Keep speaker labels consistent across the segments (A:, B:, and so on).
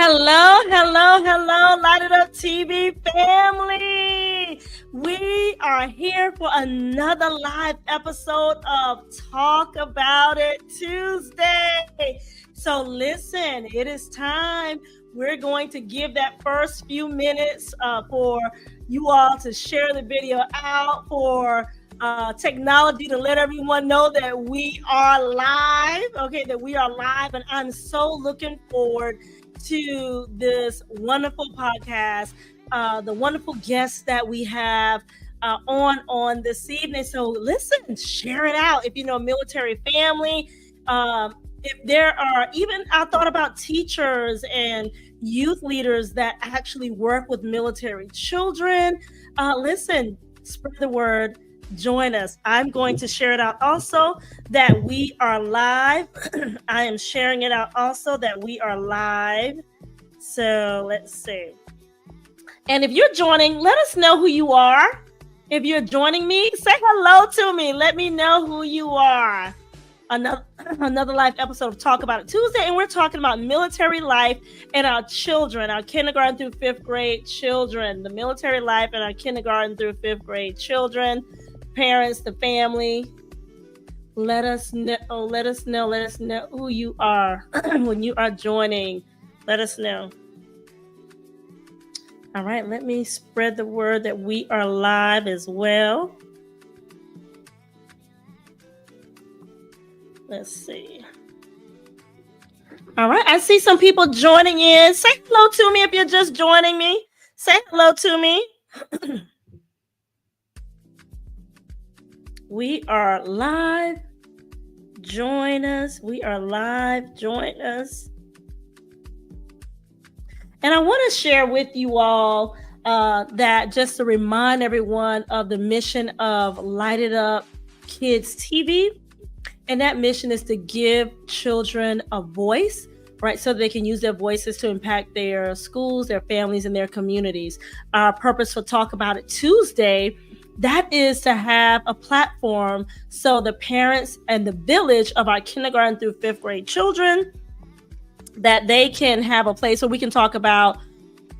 A: Hello, Light It Up TV family. We are here for another live episode of Talk About It Tuesday. So listen, it is time. We're going to give that first few minutes for you all to share the video out, for technology to let everyone know that we are live. Okay, that we are live, and I'm so looking forward to this wonderful podcast, the wonderful guests that we have on this evening. So listen, share it out. If you know a military family, if there are even, I thought about teachers and youth leaders that actually work with military children. Listen, spread the word. Join us. I'm going to share it out also that we are live. I am sharing it out also that we are live. So let's see. And if you're joining, let us know who you are. If you're joining me, say hello to me. Let me know who you are. Another live episode of Talk About It Tuesday, and we're talking about military life and our children, our kindergarten through fifth grade children, the military life and our kindergarten through fifth grade children. Parents, the family, let us know who you are when you are joining. Let us know. All right, let me spread the word that we are live as well. Let's see. All right, I see some people joining in. Say hello to me if you're just joining me. Say hello to me. We are live. Join us. We are live. Join us. And I want to share with you all that just to remind everyone of the mission of Light It Up Kids TV. And that mission is to give children a voice, right? So they can use their voices to impact their schools, their families, and their communities. Our purpose for Talk About It Tuesday, that is to have a platform so the parents and the village of our kindergarten through fifth grade children, that they can have a place where we can talk about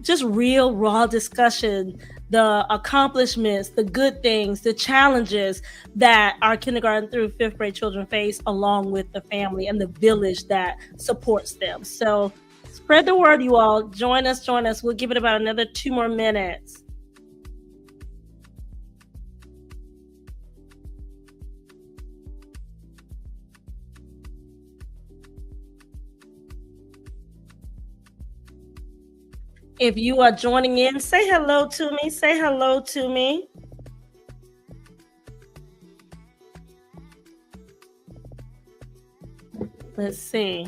A: just real, raw discussion, the accomplishments, the good things, the challenges that our kindergarten through fifth grade children face, along with the family and the village that supports them. So spread the word, you all. Join us. We'll give it about another 2 more minutes. If you are joining in, say hello to me. Say hello to me. Let's see.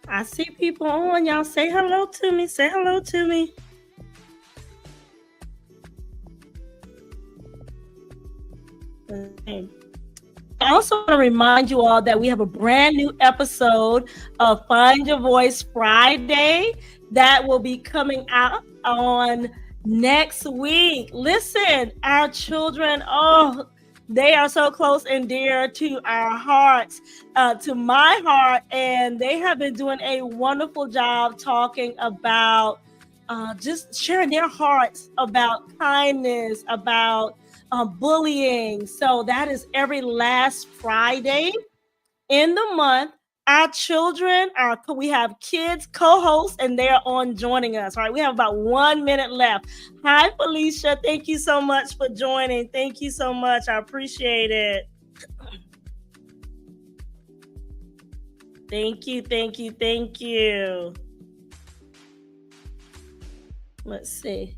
A: I see people on. Y'all say hello to me. Say hello to me. Okay. I also want to remind you all that we have a brand new episode of Find Your Voice Friday that will be coming out on next week. Listen, our children, they are so close and dear to our hearts, to my heart, and they have been doing a wonderful job talking about just sharing their hearts about kindness, about bullying. So that is every last Friday in the month. Our children we have kids co-hosts, and they're on joining us. All right, we have about 1 minute left. Hi, Felicia. Thank you so much for joining. Thank you so much. I appreciate it. Thank you. Let's see.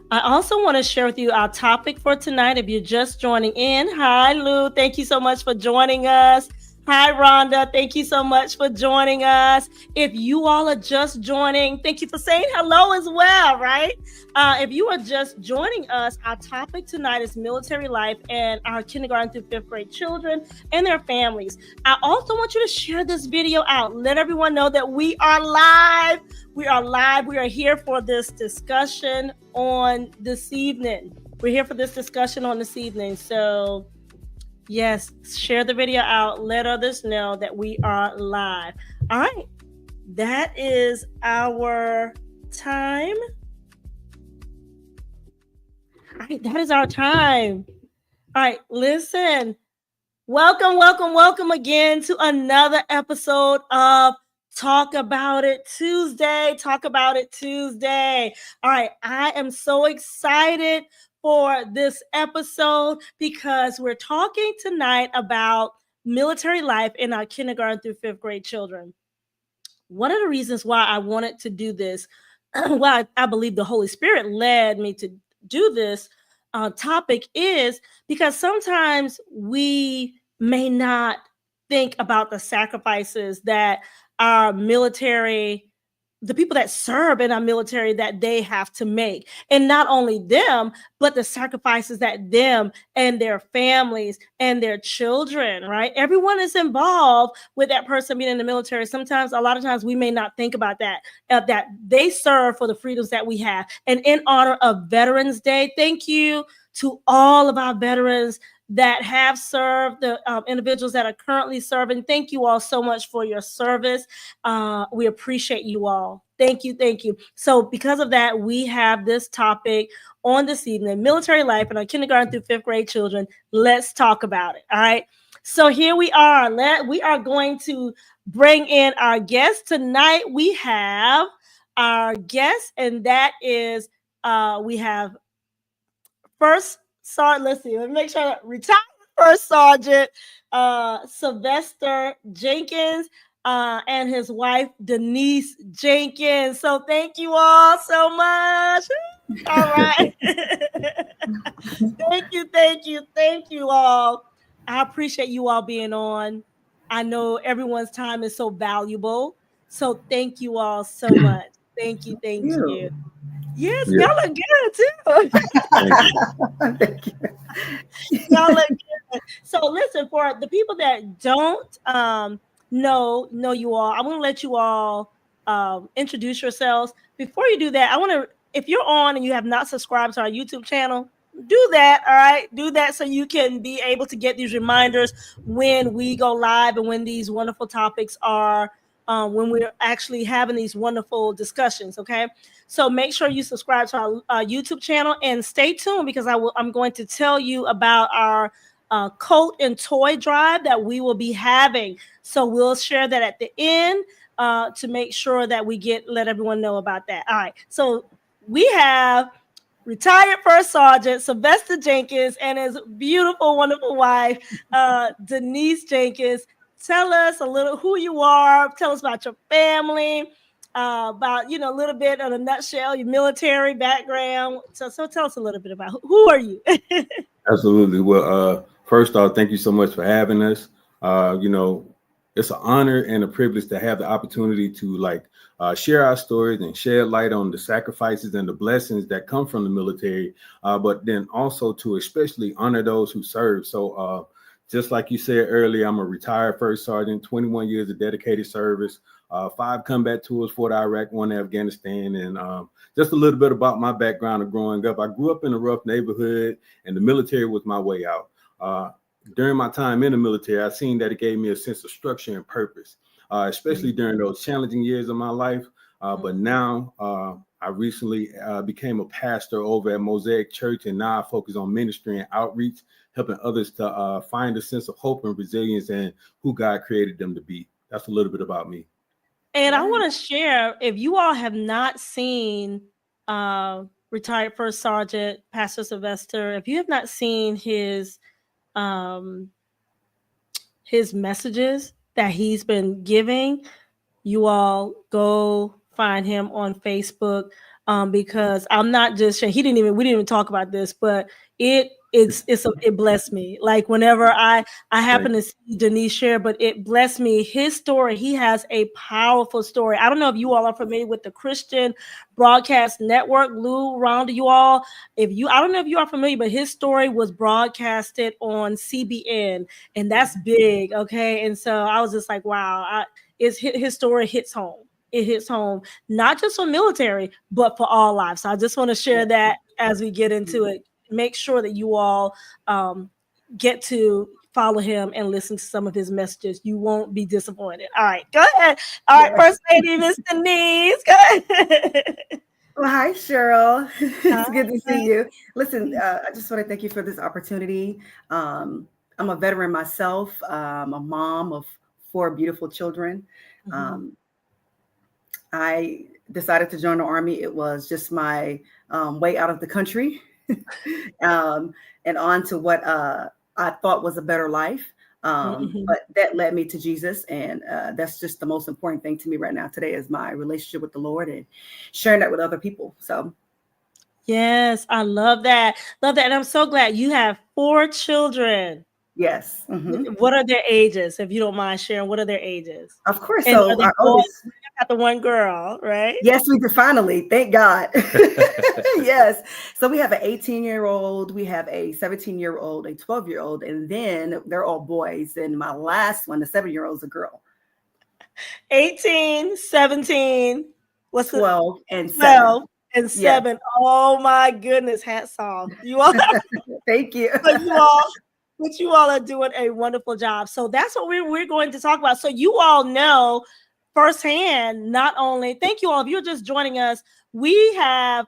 A: I also want to share with you our topic for tonight. If you're just joining in, hi, Lou. Thank you so much for joining us. Hi, Rhonda. Thank you so much for joining us. If you all are just joining, thank you for saying hello as well, right? If you are just joining us, our topic tonight is military life and our kindergarten through fifth grade children and their families. I also want you to share this video out. Let everyone know that we are live. We are live. We are here for this discussion on this evening. So Yes, share the video out. Let others know that we are live. All right. That is our time. All right, that is our time. All right, listen. Welcome again to another episode of Talk About It Tuesday. Talk About It Tuesday. All right, I am so excited for this episode because we're talking tonight about military life in our kindergarten through fifth grade children. One of the reasons why I wanted to do this, why I believe the Holy Spirit led me to do this topic is because sometimes we may not think about the sacrifices that our military, the people that serve in our military, that they have to make. And not only them, but the sacrifices that them and their families and their children, right? Everyone is involved with that person being in the military. Sometimes, a lot of times, we may not think about that they serve for the freedoms that we have. And in honor of Veterans Day, thank you to all of our veterans that have served, the individuals that are currently serving. Thank you all so much for your service. We appreciate you all. Thank you. Thank you. So because of that, we have this topic on this evening, military life and our kindergarten through fifth grade children. Let's talk about it. All right. So here we are. We are going to bring in our guest tonight. We have our guest, and that is we have First Sergeant, let's see, let me make sure, retired First Sergeant Sylvester Jenkins and his wife Denise Jenkins. So thank you all so much. All right. Thank you all. I appreciate you all being on. I know everyone's time is so valuable. So thank you all so much. Thank you. Yes, y'all look good too. Y'all look good. So listen, for the people that don't know you all, I'm gonna let you all introduce yourselves. Before you do that, I want to, if you're on and you have not subscribed to our YouTube channel, do that. All right, do that so you can be able to get these reminders when we go live and when these wonderful topics are when we're actually having these wonderful discussions. Okay, so make sure you subscribe to our YouTube channel and stay tuned because I'm going to tell you about our coat and toy drive that we will be having. So we'll share that at the end to make sure that we let everyone know about that. All right. So we have retired First Sergeant Sylvester Jenkins and his beautiful, wonderful wife, Denise Jenkins. Tell us a little who you are. Tell us about your family, about, a little bit in a nutshell, your military background. So tell us a little bit about who are you?
B: Absolutely. Well, first off, thank you so much for having us. It's an honor and a privilege to have the opportunity to share our stories and shed light on the sacrifices and the blessings that come from the military, but then also to especially honor those who serve. So just like you said earlier, I'm a retired First Sergeant, 21 years of dedicated service, 5 combat tours, 4 to Iraq, 1 to Afghanistan. And just a little bit about my background of growing up. I grew up in a rough neighborhood, and the military was my way out. During my time in the military, I seen that it gave me a sense of structure and purpose, especially during those challenging years of my life. But now I recently became a pastor over at Mosaic Church, and now I focus on ministry and outreach, helping others to find a sense of hope and resilience and who God created them to be. That's a little bit about me.
A: And I want to share, if you all have not seen retired First Sergeant Pastor Sylvester, if you have not seen his messages that he's been giving, you all go find him on Facebook, because I'm not just sharing. We didn't even talk about this, but it blessed me. Like whenever I happen to see Denise share, but it blessed me. His story, he has a powerful story. I don't know if you all are familiar with the Christian Broadcast Network, Lou, Rhonda, you all. I don't know if you are familiar, but his story was broadcasted on CBN, and that's big. Okay. And so I was just like, wow, his story hits home. It hits home, not just for military, but for all lives. So I just want to share that as we get into it. Make sure that you all get to follow him and listen to some of his messages. You won't be disappointed. All right, go ahead. All right, First Lady, Miss Denise, go ahead.
C: Well, hi, Cheryl. It's good to
A: Hi.
C: see you. Listen, I just want to thank you for this opportunity. I'm a veteran myself, a mom of 4 beautiful children.
A: Mhm.
C: I decided to join the Army. It was just my way out of the country and on to what I thought was a better life.
A: Mhm.
C: But that led me to Jesus. And that's just the most important thing to me right now today is my relationship with the Lord and sharing that with other people. So,
A: Yes, I love that. Love that. And I'm so glad you have 4 children.
C: yes.
A: What are their ages? If you don't mind sharing, what are their ages?
C: Of course.
A: And are
C: So
A: they
C: our
A: boys?
C: oldest,
A: You got the one girl, right?
C: yes, we did finally. Thank God. Yes. So we have an 18-year-old, we have a 17-year-old, a 12-year-old, and then they're all boys. And my last one, the 7-year-old, is a girl.
A: 18, 17, what's the
C: 12 and 7.
A: 12 and
C: Yes.
A: 7. Oh my goodness, hats off. You all
C: Thank you.
A: but you all are doing a wonderful job. So that's what we're going to talk about. So you all know firsthand, not only, thank you all, if you're just joining us, we have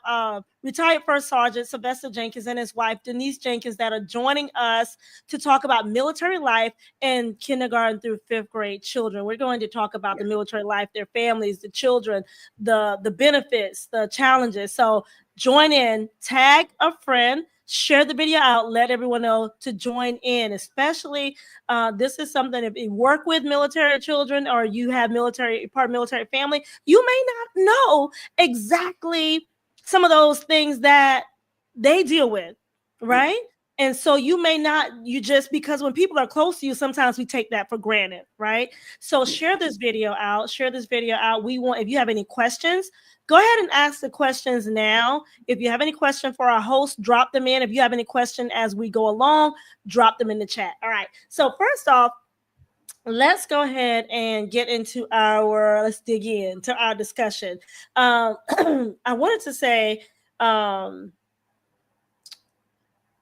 A: retired First Sergeant Sylvester Jenkins and his wife, Denise Jenkins, that are joining us to talk about military life and kindergarten through 5th grade children. We're going to talk about the military life, their families, the children, the benefits, the challenges. So join in, tag a friend, share the video out, let everyone know to join in, especially this is something if you work with military children or you have part of military family, you may not know exactly some of those things that they deal with, right? And so you may not, because when people are close to you, sometimes we take that for granted, right? So share this video out. If you have any questions, go ahead and ask the questions now. If you have any question for our host, drop them in. If you have any question as we go along, drop them in the chat. All right. So first off, let's go ahead and let's dig into our discussion. I wanted to say,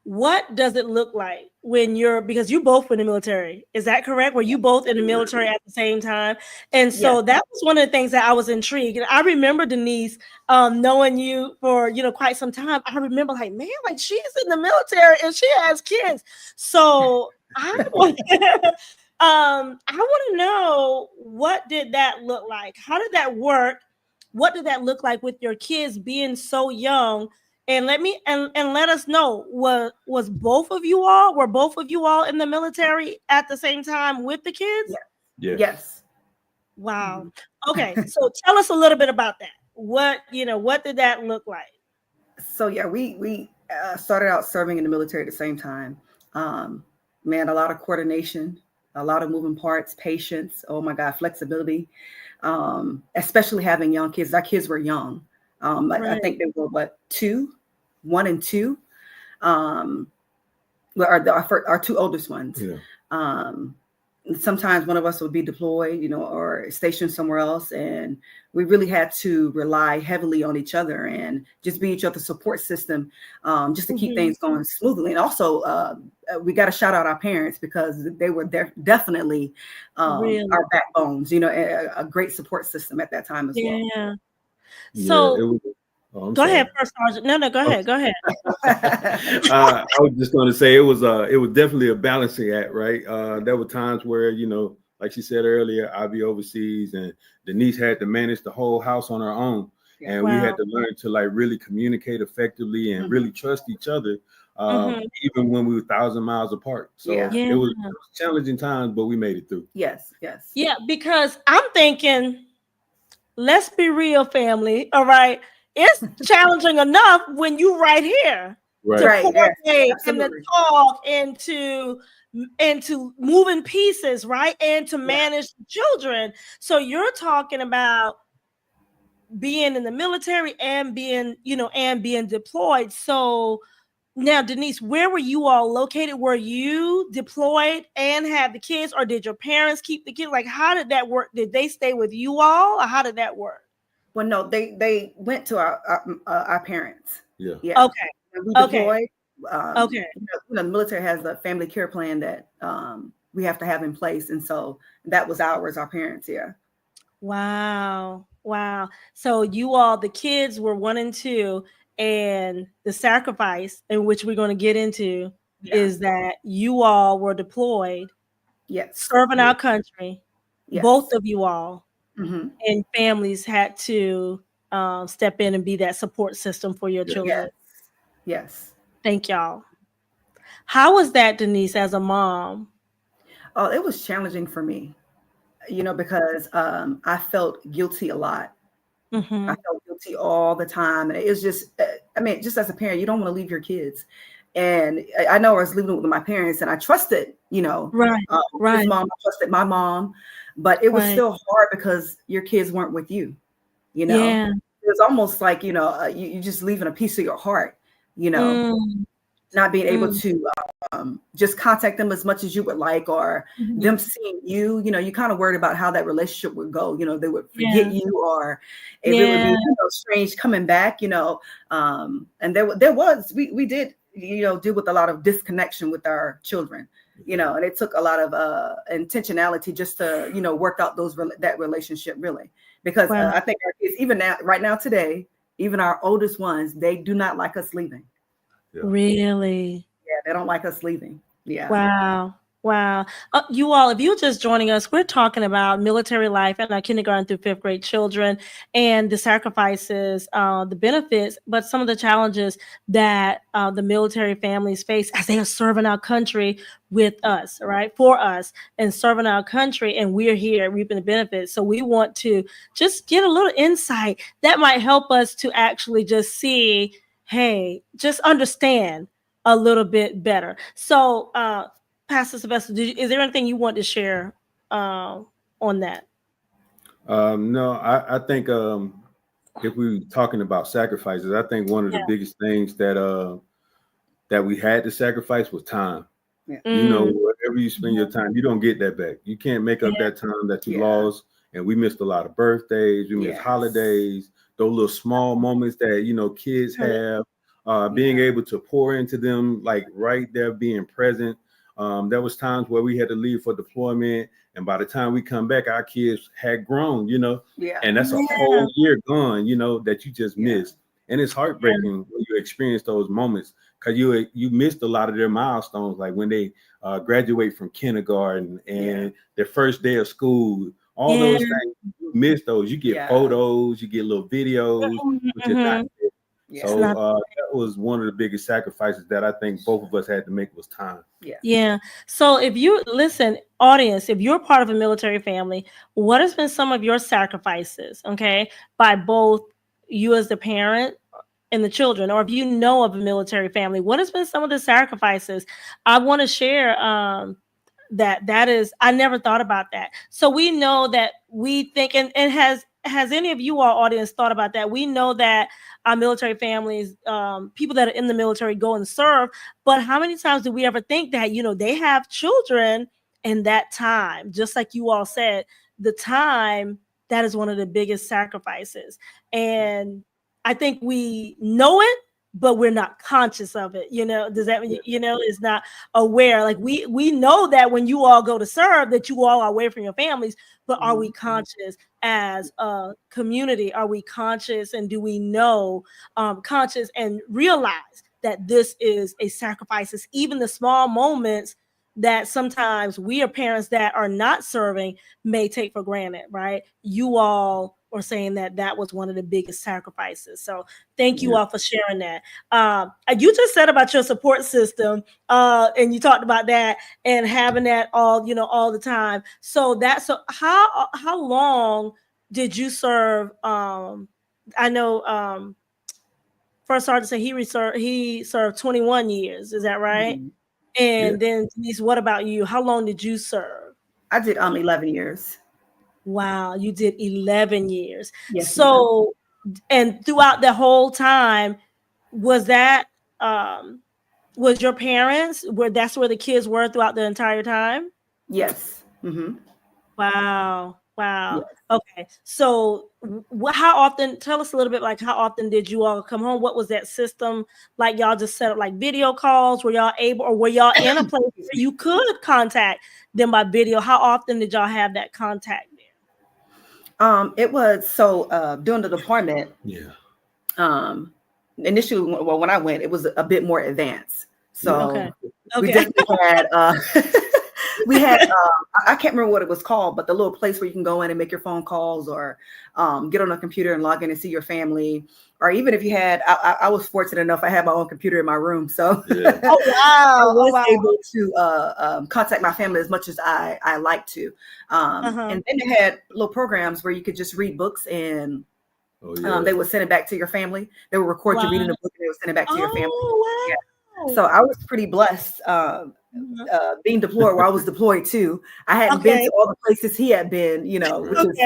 A: what does it look like because you both were in the military? Is that correct? Were you both in the military at the same time? And so that was one of the things that I was intrigued. And I remember Denise, knowing you for, quite some time. I remember man, she's in the military and she has kids. So I want to know, what did that look like? How did that work? What did that look like with your kids being so young? And let us know, were both of you all in the military at the same time with the kids?
C: Yes.
A: Wow. Okay. So tell us a little bit about that. What did that look like?
C: So we started out serving in the military at the same time. Man, a lot of coordination, a lot of moving parts, patience. Oh my God, flexibility. Especially having young kids. Our kids were young. I think they were 1 and 2. Our 2 oldest ones. Yeah. Sometimes one of us would be deployed, or stationed somewhere else. And we really had to rely heavily on each other and just be each other's support system, just to keep things going smoothly. And also, we got to shout out our parents because they were definitely our backbones, a great support system at that time as well.
A: Yeah. So go ahead, First Sergeant. No, go ahead. Go ahead.
B: I was just going to say it was definitely a balancing act, right? There were times where, like she said earlier, I'd be overseas and Denise had to manage the whole house on her own. And we had to learn to really communicate effectively and really trust each other, even when we were 1,000 miles apart. So it was challenging times, but we made it through.
C: Yes.
A: Yeah, because I'm thinking, let's be real, family. All right. It's challenging enough when you right here to coordinate and to talk and to moving pieces, right? And to manage children. So you're talking about being in the military and being deployed. So now, Denise, where were you all located? Were you deployed and had the kids, or did your parents keep the kids? How did that work? Did they stay with you all, or how did that work?
C: Well, no, they went to our parents.
B: Yeah.
A: Okay.
C: And we deployed.
A: Okay.
C: The military has a family care plan that we have to have in place. And so that was ours, our parents. Yeah.
A: Wow. Wow. So you all, the kids were 1 and 2, and the sacrifice in which we're going to get into is that you all were deployed, serving our country, both of you all, and families had to step in and be that support system for your children.
C: Yes.
A: Thank y'all. How was that, Denise, as a mom?
C: Oh, it was challenging for me, because I felt guilty a lot. I felt guilty all the time. And it's just, just as a parent, you don't want to leave your kids. And I know I was living with my parents and I trusted, his mom, I trusted my mom, but it was still hard because your kids weren't with you,
A: Yeah.
C: It was almost like, you just leaving a piece of your heart, not being able to just contact them as much as you would like, or them seeing you, you kind of worried about how that relationship would go. They would forget you, or it would be strange coming back, and we did, deal with a lot of disconnection with our children, and it took a lot of intentionality just to, work out that relationship really, because I think our kids, even now, right now, today, even our oldest ones, they do not like us leaving.
A: Really?
C: Yeah, they don't like us leaving. Yeah.
A: Wow. You all, if you're just joining us, we're talking about military life and our kindergarten through 5th grade children and the sacrifices, the benefits, but some of the challenges that the military families face as they are serving our country with us, right? For us, and serving our country, and we're here reaping the benefits. So we want to just get a little insight that might help us to actually just see, hey, just understand a little bit better. So, Pastor Sylvester, is there anything you want to share on that?
B: No, I think if we're talking about sacrifices, I think one of the biggest things that we had to sacrifice was time.
C: Yeah.
B: Whatever you spend your time, you don't get that back. You can't make up that time that you lost. And we missed a lot of birthdays. We missed holidays. Those little small moments that kids have. Being able to pour into them, like right there, being present. There was times where we had to leave for deployment, and by the time we come back, our kids had grown, and that's a whole year gone, that you just missed. And it's heartbreaking when you experience those moments, because you missed a lot of their milestones, like when they graduate from kindergarten and their first day of school. All those things, you miss those. You get photos, you get little videos, but you're not there. So that was one of the biggest sacrifices that I think both of us had to make, was time.
A: Yeah. So if you listen, audience, if you're part of a military family, what has been some of your sacrifices, okay, by both you as the parent and the children, or if you know of a military family, what has been some of the sacrifices? I want to share that is, I never thought about that. So we know that we think, and has any of you, our audience, thought about that? We know that our military families, people that are in the military go and serve, but how many times do we ever think that, they have children, and that time, just like you all said, the time, that is one of the biggest sacrifices. And I think we know it, but we're not conscious of it. Does that mean, is not aware? Like we know that when you all go to serve, that you all are away from your families, but are we conscious as a community? Are we conscious, and do we know, conscious and realize that this is a sacrifice? It's even the small moments that sometimes we are parents that are not serving may take for granted, right? You all are saying that was one of the biggest sacrifices. So thank you all for sharing that. You just said about your support system, and you talked about that and having that all the time. So how long did you serve? I know First Sergeant said he served 21 years. Is that right? Mm-hmm. And then Denise, what about you? How long did you serve?
C: I did 11 years.
A: Wow, you did 11 years. Yes, so, and throughout the whole time, was that was your parents that's where the kids were throughout the entire time?
C: Yes. Mm-hmm.
A: Wow. Wow.
C: Yes.
A: Okay. So how often, tell us a little bit, like how often did you all come home? What was that system like? Y'all just set up like video calls? Were y'all able, or were y'all in a place where you could contact them by video? How often did y'all have that contact there?
C: It was so during the deployment.
B: Yeah.
C: Initially, well, when I went, it was a bit more advanced. So we
A: Okay.
C: definitely had we had I can't remember what it was called, but the little place where you can go in and make your phone calls, or get on a computer and log in and see your family, or even if you had, I was fortunate enough, I had my own computer in my room, so
B: Yeah.
A: Oh wow!
C: I was able to contact my family as much as I like to. And then they had little programs where you could just read books, and they would send it back to your family. They would record you reading the book, and they would send it back to your family.
A: Wow.
C: Yeah. So I was pretty blessed being deployed, where I was deployed too. I hadn't been to all the places he had been, you know, which is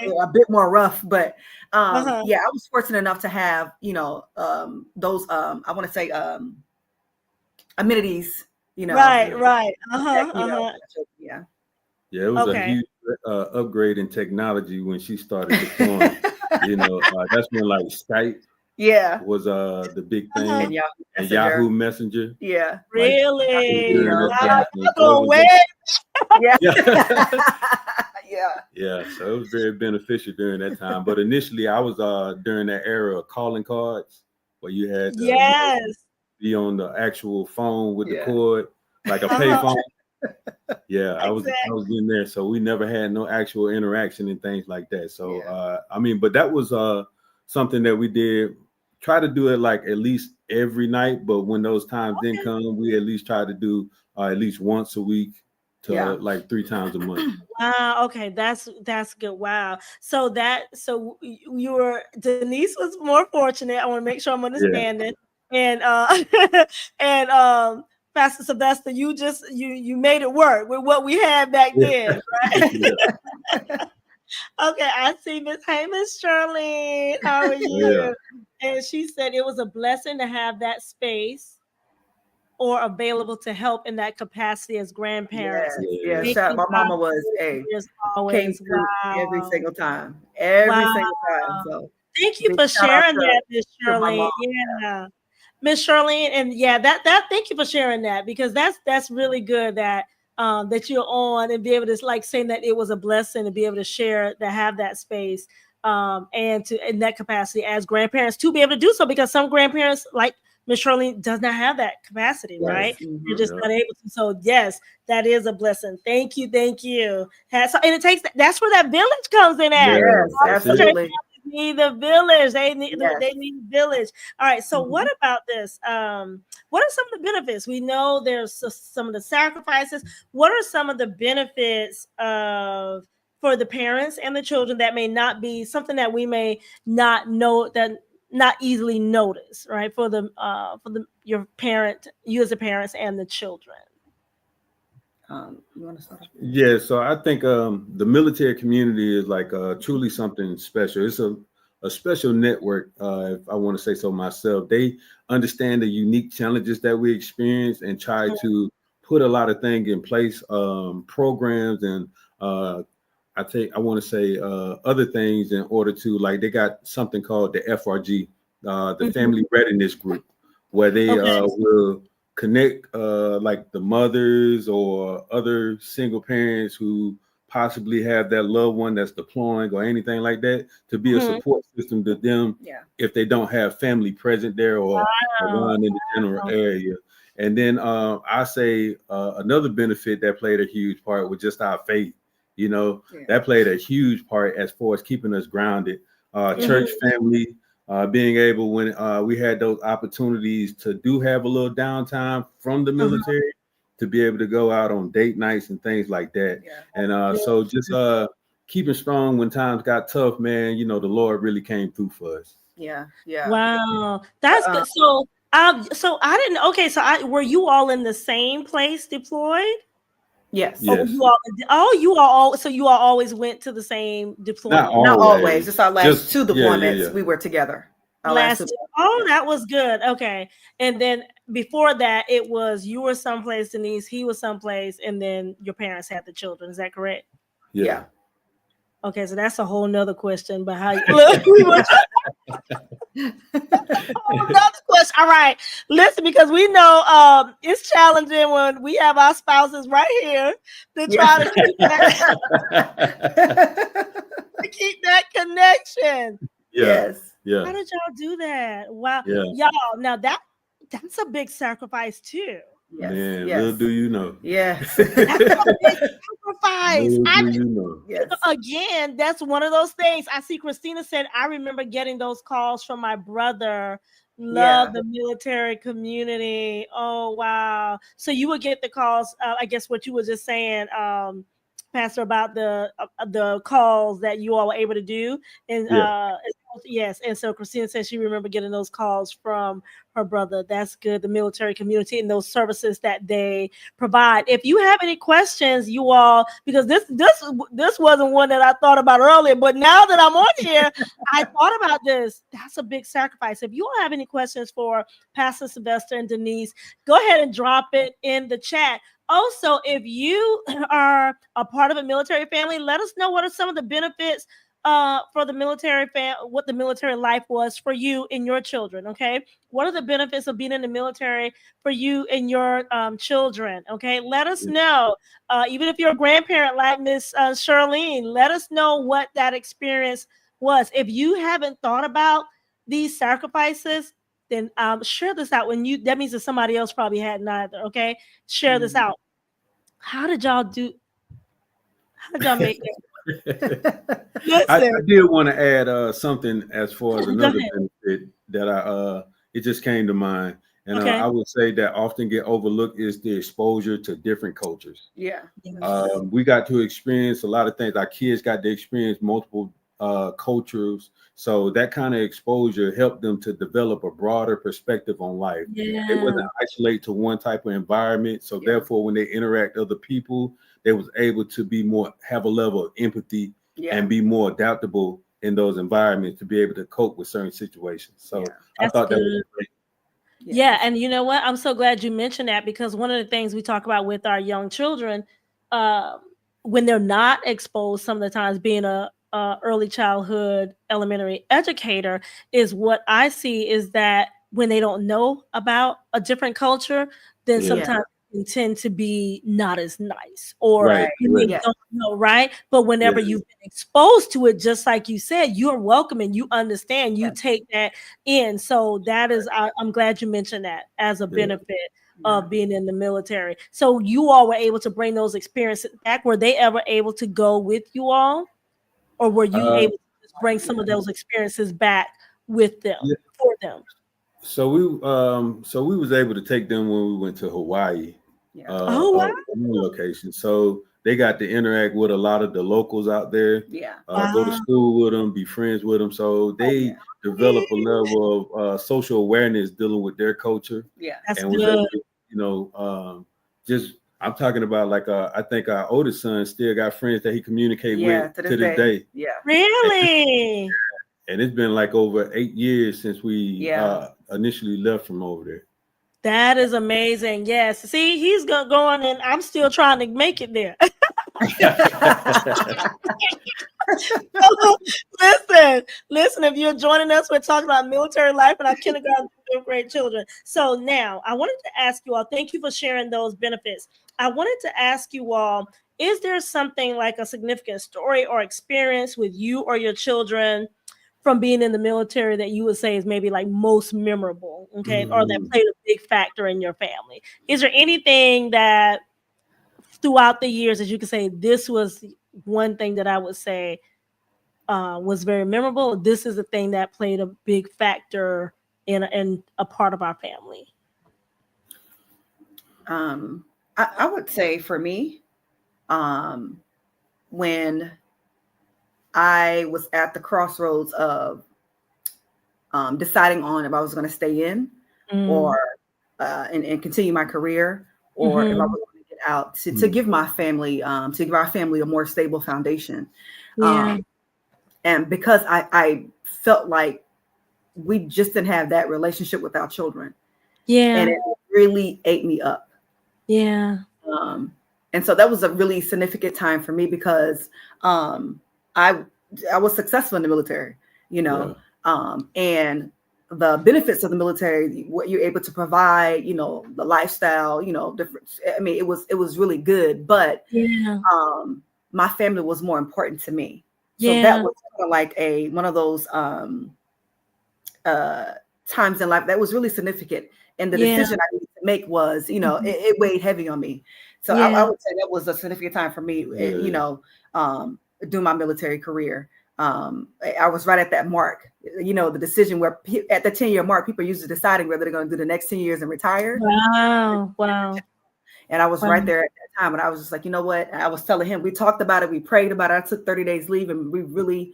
C: a bit more rough. But yeah, I was fortunate enough to have, you know, those I want to say amenities, you know.
A: Right.
C: Yeah.
B: Yeah, it was a huge upgrade in technology when she started deploying. You know, that's when like Skype was the big thing, and Yahoo Messenger.
C: Yeah.
A: Really?
C: Yeah.
B: Yeah. So it was very beneficial during that time. But initially, I was during that era of calling cards, where you had be on the actual phone with the cord, like a payphone. Yeah, I was in there, so we never had no actual interaction and things like that. So I mean, but that was something that we did. Try to do it like at least every night, but when those times didn't come, we at least try to do at least once a week to like 3 times a month.
A: Wow. Okay, that's good. Wow. So you were, Denise was more fortunate. I want to make sure I'm understanding. And and Pastor Sylvester, you made it work with what we had back then, right? Okay, I see Miss Charlene. How are you? And she said it was a blessing to have that space or available to help in that capacity as grandparents.
C: Yeah. My mama was came through every single time. Every single time. So
A: thank you for sharing that, Miss Charlene. Yeah. Miss Charlene, and that thank you for sharing that, because that's really good that that you're on and be able to like saying that it was a blessing to be able to share, to have that space and to in that capacity as grandparents to be able to do so, because some grandparents like Miss Charlene does not have that capacity, right? You're just not able to. So yes, that is a blessing. Thank you. And it takes, that's where that village comes in at.
C: Yes, absolutely.
A: Need the village. They need the village. All right. So what about this? What are some of the benefits? We know there's some of the sacrifices. What are some of the benefits for the parents and the children that may not be something that we may not know, that not easily notice, right? For your parent, you as the parents and the children.
C: You want to start?
B: Yeah, so I think the military community is like truly something special. It's a special network, if I want to say so myself. They understand the unique challenges that we experience and try to put a lot of things in place, programs, and I want to say other things in order to, like, they got something called the FRG, the Family Readiness Group, where they will connect like the mothers or other single parents who possibly have that loved one that's deploying or anything like that, to be a support system to them if they don't have family present there or around in the general area. And then I say another benefit that played a huge part was just our faith. You know, that played a huge part as far as keeping us grounded. Church family, being able, when we had those opportunities to do have a little downtime from the military, to be able to go out on date nights and things like that. And so just keeping strong when times got tough, man, you know, the Lord really came through for us.
A: Wow, that's good. So I didn't. Okay, so were you all in the same place deployed?
C: Yes.
B: Yes.
A: You all always went to the same deployment.
C: Not always. Just our last two deployments, we were together.
A: That was good. Okay. And then before that, it was you were someplace, Denise, he was someplace, and then your parents had the children. Is that correct?
B: Yeah.
A: Okay, so that's a whole nother question. But how you look? We were another question. All right, listen, because we know it's challenging when we have our spouses right here to try to keep that connection.
C: Yes.
B: Yeah.
A: How did y'all do that? Wow.
B: Yeah.
A: Y'all, now that's a big sacrifice too.
C: Yes.
B: Man,
C: yes.
B: little do you know.
C: Yes.
A: That's a big sacrifice.
B: Little do you know.
C: Yes.
A: Again, that's one of those things. I see Christina said, I remember getting those calls from my brother. Love the military community. Oh, wow. So you would get the calls, I guess what you were just saying, Pastor, about the calls that you all were able to do. And yes. And so Christina said she remember getting those calls from her brother. That's good. The military community and those services that they provide. If you have any questions, you all, because this wasn't one that I thought about earlier, but now that I'm on here, I thought about this. That's a big sacrifice. If you all have any questions for Pastor Sylvester and Denise, go ahead and drop it in the chat. Also, if you are a part of a military family, let us know what are some of the benefits for the military what the military life was for you and your children. Okay, what are the benefits of being in the military for you and your children? Okay, let us know. Even if you're a grandparent like Miss Charlene, let us know what that experience was. If you haven't thought about these sacrifices, then share this out. That means that somebody else probably hadn't either. Okay, share this out. How did y'all make it?
B: I did want to add something as far as another benefit that it just came to mind. And I would say that often get overlooked is the exposure to different cultures.
C: Yeah.
B: We got to experience a lot of things. Our kids got to experience multiple cultures. So that kind of exposure helped them to develop a broader perspective on life.
A: Yeah.
B: It wasn't isolated to one type of environment. So therefore, when they interact with other people, they was able to have a level of empathy and be more adaptable in those environments to be able to cope with certain situations. So I thought that was great.
A: Yeah, and you know what? I'm so glad you mentioned that, because one of the things we talk about with our young children, when they're not exposed, some of the times being a early childhood elementary educator, is what I see is that when they don't know about a different culture, then sometimes they tend to be not as nice, or they don't know, right? But whenever you've been exposed to it, just like you said, you're welcome and you understand, you take that in. So that is, I'm glad you mentioned that as a benefit of being in the military. So you all were able to bring those experiences back. Were they ever able to go with you all? Or were you able to just bring some of those experiences back with them, for them?
B: So we was able to take them when we went to Hawaii. One location. So they got to interact with a lot of the locals out there. Go to school with them, be friends with them. So they develop a level of social awareness dealing with their culture.
A: That's
B: and
A: good.
B: was able to, I'm talking about I think our oldest son still got friends that he communicate with to this day.
A: Really?
B: And it's been like over 8 years since we initially left from over there.
A: That is amazing. Yes. See, he's going and I'm still trying to make it there. Listen, if you're joining us, we're talking about military life and our kindergarten through grade children. So now I wanted to ask you all, thank you for sharing those benefits. I wanted to ask you all, is there something like a significant story or experience with you or your children from being in the military that you would say is maybe like most memorable, or that played a big factor in your family? Is there anything that throughout the years that you could say, this was one thing that I would say was very memorable? This is a thing that played a big factor in a part of our family.
C: I would say for me, when I was at the crossroads of deciding on if I was going to stay in or and continue my career, or if I was going to get out, to give my family, to give our family a more stable foundation. And because I felt like we just didn't have that relationship with our children. And it really ate me up. And so that was a really significant time for me, because I was successful in the military, and the benefits of the military, what you're able to provide, the lifestyle, different. I mean, it was really good, but my family was more important to me. So that was kind of like one of those times in life that was really significant. And the decision I needed to make was, it weighed heavy on me. So I would say that was a significant time for me, doing my military career. I was right at that mark, the decision where at the 10-year mark, people are usually deciding whether they're going to do the next 10 years and retire.
A: Wow.
C: And I was right there at that time. And I was just like, you know what? I was telling him, we talked about it. We prayed about it. I took 30 days leave and we really,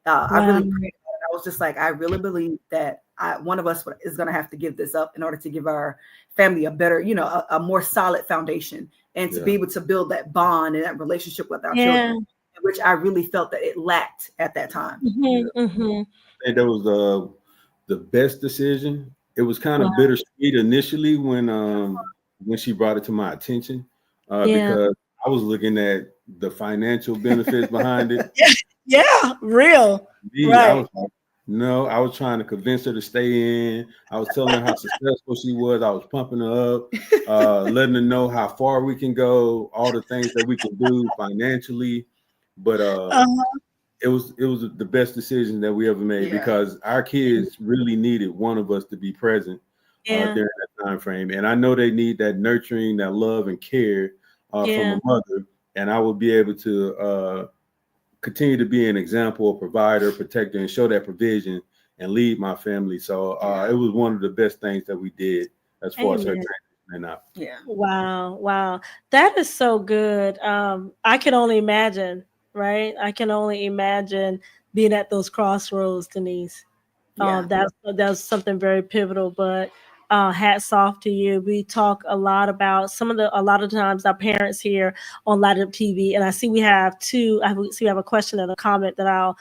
C: I really prayed about it. I was just like, I really believe that one of us is going to have to give this up in order to give our family a better, a more solid foundation, and to be able to build that bond and that relationship with our children, which I really felt that it lacked at that time.
B: And that was the best decision. It was kind of bittersweet initially when she brought it to my attention, because I was looking at the financial benefits behind it.
A: Real.
B: I was like, no, I was trying to convince her to stay in. I was telling her how successful she was. I was pumping her up, letting her know how far we can go, all the things that we can do financially. But it was the best decision that we ever made, because our kids really needed one of us to be present during that time frame. And I know they need that nurturing, that love and care from a mother. And I would be able to continue to be an example, a provider, protector, and show that provision and lead my family. So it was one of the best things that we did as far as her transition out.
A: Wow. That is so good. I can only imagine, right? I can only imagine being at those crossroads, Denise. That's something very pivotal, but hats off to you. We talk a lot about a lot of times our parents here on Light Up TV, and I see we have we have a question and a comment that I'll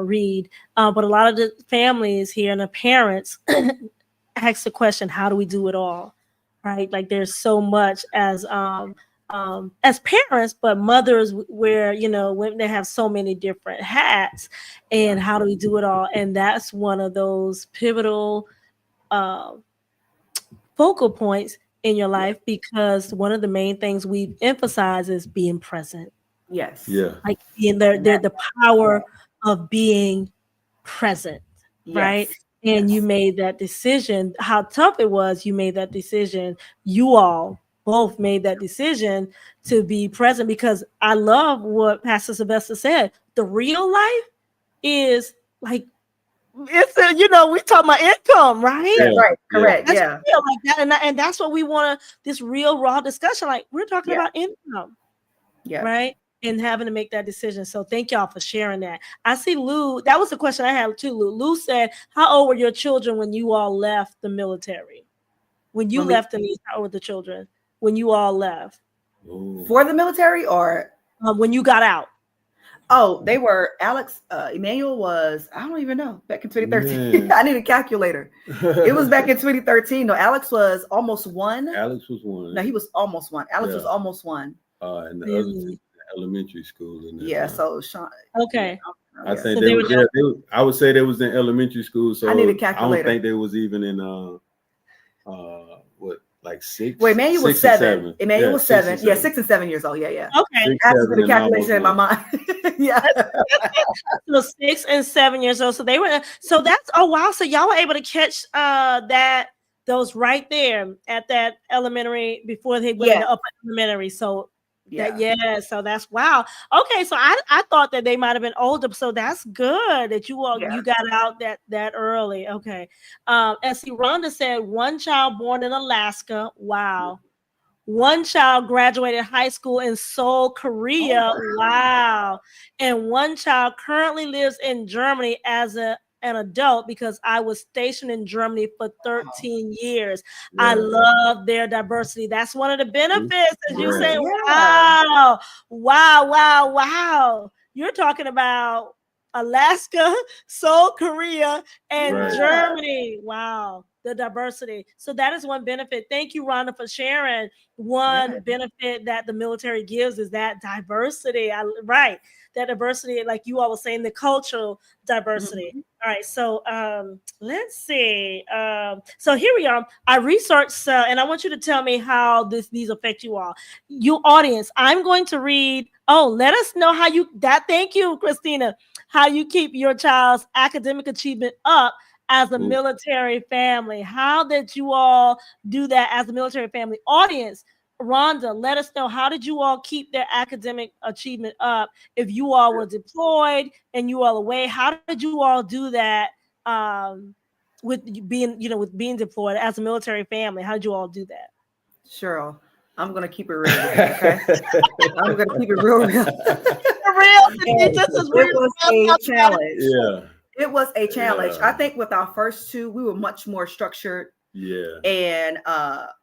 A: read. But a lot of the families here and the parents ask the question, how do we do it all? Right? Like there's so much as parents, but mothers where, when they have so many different hats, and how do we do it all? And that's one of those pivotal focal points in your life, because one of the main things we emphasize is being present.
C: Yes.
B: Yeah.
A: Like they're the power of being present, right? And you made that decision. How tough it was, you made that decision. You all both made that decision to be present, because I love what Pastor Sylvester said. The real life is like, it's we talk about income, right?
C: Right, correct.
A: That's real, like that, and that's what we want this real raw discussion. Like we're talking about income, right? And having to make that decision. So thank y'all for sharing that. I see Lou. That was the question I had too. Lou said, "How old were your children when you all left the military? When you left, Denise, how old were the children when you all left?
C: For the military, or
A: when you got out?"
C: Oh, they were Alex. Emmanuel was, I don't even know, back in 2013. I need a calculator. It was back in 2013. No, Alex was almost one.
B: Alex was one.
C: No, he was almost one. Alex was almost one.
B: And the other two, elementary school.
C: So Sean.
A: Okay.
B: I think I would say they was in elementary school. So
C: I need a calculator.
B: I don't think they was even in like 6.
C: Wait, Emmanuel was 7. Emmanuel was 7. 6 and 7 years old. Yeah.
A: Okay.
C: I have to put a calculation in my mind.
A: So 6 and 7 years old. So they were. So that's wow. So y'all were able to catch those right there at that elementary before they went to upper elementary. So. So that's wow. Okay, so I thought that they might have been older, so that's good that you got out that early. Okay. And see, Rhonda said one child born in Alaska. Wow. One child graduated high school in Seoul, Korea. Wow. And one child currently lives in Germany as an adult, because I was stationed in Germany for 13 years. I love their diversity. That's one of the benefits, as you say. Wow. You're talking about Alaska, Seoul, Korea, and
B: Right.
A: Germany. Wow, the diversity. So that is one benefit. Thank you, Rhonda, for sharing. One benefit that the military gives is that diversity. Right. That diversity, like you all were saying, the cultural diversity.
C: Mhm.
A: All right, so let's see. So here we are. I researched, and I want you to tell me how these affect you all. You audience, I'm going to read. Oh, let us know how you that. Thank you, Christina. How you keep your child's academic achievement up as a military family. How did you all do that as a military family? Audience, Rhonda, let us know, how did you all keep their academic achievement up if you all were deployed and you all away? How did you all do that with being, with being deployed as a military family? How did you all do that?
C: Cheryl, I'm gonna keep it real with you, okay? I'm gonna keep it real.
A: This is
C: It was a challenge.
B: Yeah.
C: It was a challenge.
B: Yeah.
C: I think with our first two, we were much more structured.
B: Yeah.
C: And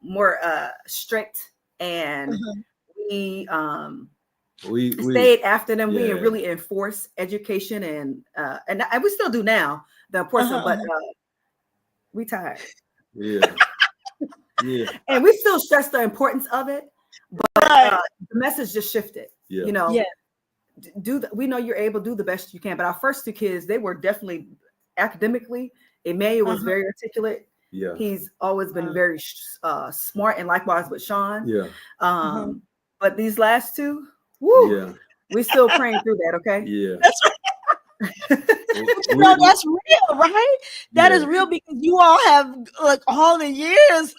C: more strict, and we stayed after them. We really enforced education, and we still do now, the importance, but we tired.
B: Yeah. Yeah.
C: And we still stress the importance of it, but the message just shifted.
B: Yeah.
C: You know, we know you're able to do the best you can. But our first two kids, they were definitely academically. Emmanuel was very articulate.
B: Yeah.
C: He's always been very smart, and likewise with Sean.
B: Yeah.
C: But these last two, we're still praying through that, okay?
B: Yeah.
A: That's right. That's real, right? That is real, because you all have like all the years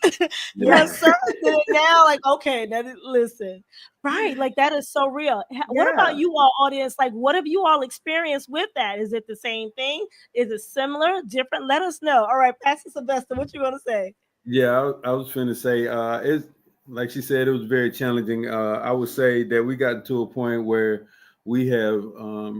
A: now, like, okay, listen, right? Like, that is so real. What about you all, audience? Like, what have you all experienced with that? Is it the same thing? Is it similar, different? Let us know. All right, Pastor Sylvester, what you gonna say?
B: Yeah, I was trying to say, it's like she said, it was very challenging. I would say that we got to a point where we have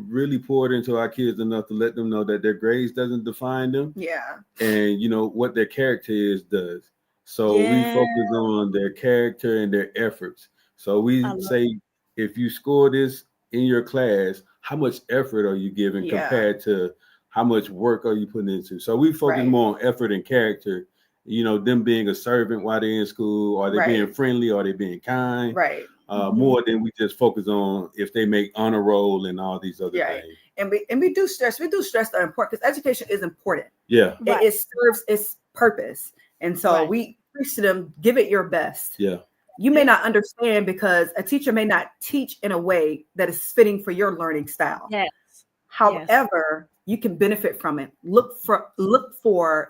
B: really poured into our kids enough to let them know that their grades doesn't define them.
C: Yeah.
B: And what their character does. So we focus on their character and their efforts. So we say, if you score this in your class, how much effort are you giving compared to how much work are you putting into? So we focus more on effort and character, them being a servant while they're in school, or they being friendly, or they being kind.
C: Right.
B: More than we just focus on if they make honor roll and all these other things.
C: And we do stress the importance, because education is important.
B: Yeah.
C: It serves its purpose. And so we preach to them, give it your best.
B: Yeah.
C: You may not understand, because a teacher may not teach in a way that is fitting for your learning style.
A: Yes.
C: However, you can benefit from it.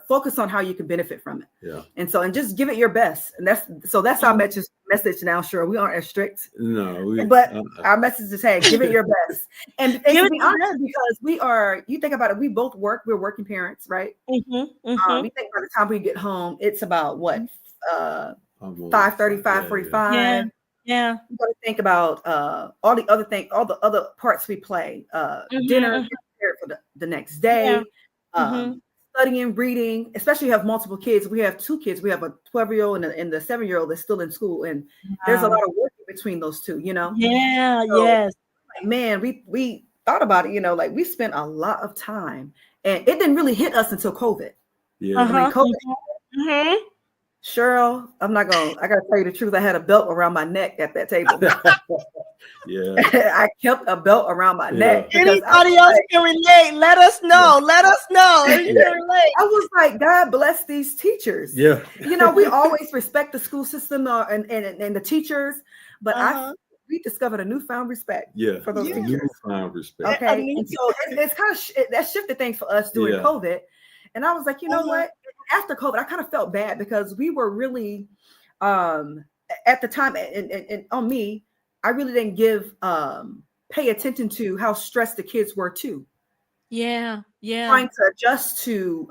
C: Focus on how you can benefit from it. Yeah. And just give it your best. And that's our message now. Sure, we aren't as strict.
B: No,
C: but our message is, hey, give it your best. And to be honest, because you think about it, we both work. We're working parents, right? You think by the time we get home, it's about what? 5:30, 5:45.
A: Yeah.
C: You got to think about all the other parts we play. Dinner, prepared for the next day. Studying, reading, especially if you have multiple kids. We have two kids. We have a 12-year-old and the 7-year-old that's still in school, and there's a lot of work between those two. Man, we thought about it. Like, we spent a lot of time, and it didn't really hit us until COVID.
B: Yeah.
C: I mean, COVID. Cheryl, I gotta tell you the truth. I had a belt around my neck at that table. I kept a belt around my neck.
A: Anybody else can relate? Let us know. Let us know if you can relate.
C: I was like, God bless these teachers.
B: Yeah.
C: We always respect the school system and the teachers, but we discovered a newfound respect for those teachers.
B: Newfound respect.
C: Okay. And so it's kind of that shifted things for us during COVID. And I was like, you know what? After COVID, I kind of felt bad, because we were really, at the time, and on me, I really didn't pay attention to how stressed the kids were too.
A: Yeah.
C: Trying to adjust to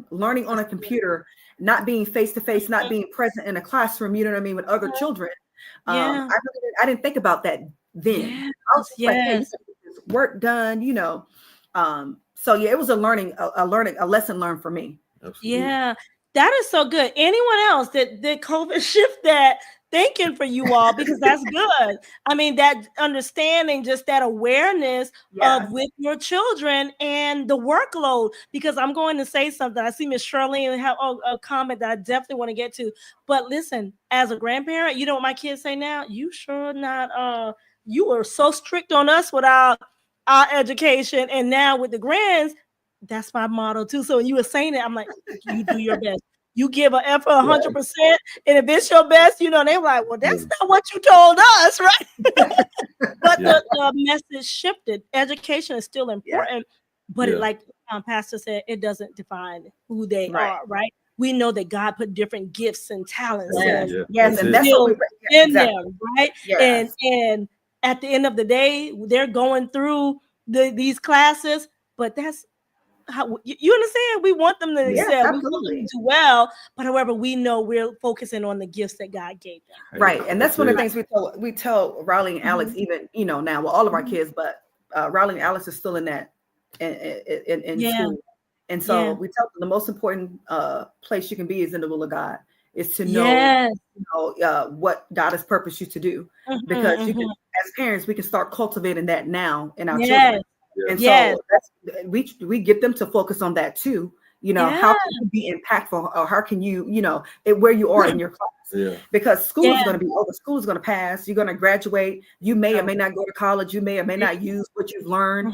C: learning on a computer, not being face to face, not being present in a classroom. You know what I mean, with other children. I didn't think about that then. I was like, hey, you get this work done. So it was a lesson learned for me.
B: Absolutely.
A: Yeah, that is so good. Anyone else did COVID shift that thinking for you all, because that's good. I mean, that understanding, just that awareness of with your children and the workload, because I'm going to say something. I see Miss Shirley have a comment that I definitely want to get to. But listen, as a grandparent, you know what my kids say now? You sure not, you were so strict on us with our education. And now with the grands, that's my motto too. So when you were saying it, I'm like, you do your best. You give an effort 100%, and if it's your best, you know, they were like, well, that's not what you told us, right? But the message shifted. Education is still important, but it, like Pastor said, it doesn't define who they are, right? We know that God put different gifts and talents
C: and that's what we
A: in them, right? And at the end of the day, they're going through these classes, but that's how you understand. We want them to excel, we want them to do well, but however, we know we're focusing on the gifts that God gave them.
C: Right, and that's one of the things we tell Riley and Alex, even now with all of our kids, but Riley and Alex is still in that in school, and so we tell them the most important place you can be is in the will of God, is to know, what God has purposed you to do, because you can, as parents, we can start cultivating that now in our children. And so we get them to focus on that too. How can you be impactful, or how can you, where you are in your class? Because school is going to be over. School is going to pass. You're going to graduate. You may or may not go to college. You may or may not use what you've learned,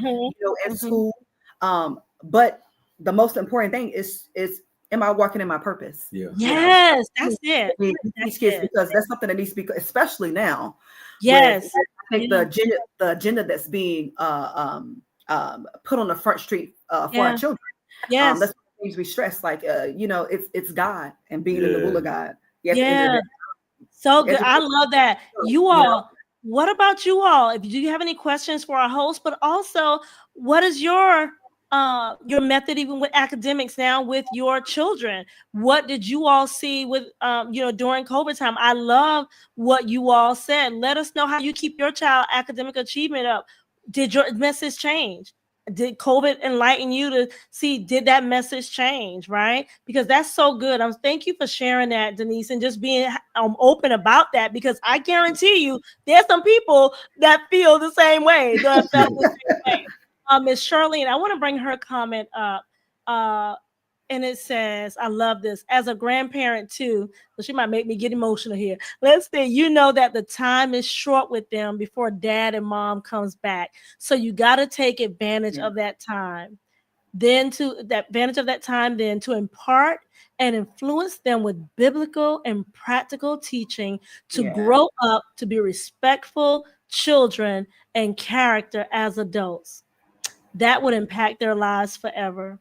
C: in school. But the most important thing is am I walking in my purpose?
A: Yes, that's it.
C: Teach kids, because that's something that needs to be, especially now.
A: Yes,
C: I think the agenda that's being put on the front street for our children. That's what things we stress, like it's God and being in the will of God.
A: So good. I love that. You all, what about you all? If you have any questions for our host, but also, what is your method even with academics now with your children? What did you all see with during COVID time? I love what you all said. Let us know how you keep your child academic achievement up. Did your message change? Did COVID enlighten you to see, did that message change, right? Because that's so good. Thank you for sharing that, Denise, and just being open about that, because I guarantee you there's some people that feel the same way, that felt the same way. Miss Shirley, and I want to bring her comment up. And it says, I love this, as a grandparent too, so she might make me get emotional here. Let's say, that the time is short with them before dad and mom comes back. So you got to take advantage of that time. Then to impart and influence them with biblical and practical teaching to grow up to be respectful children and character as adults. That would impact their lives forever.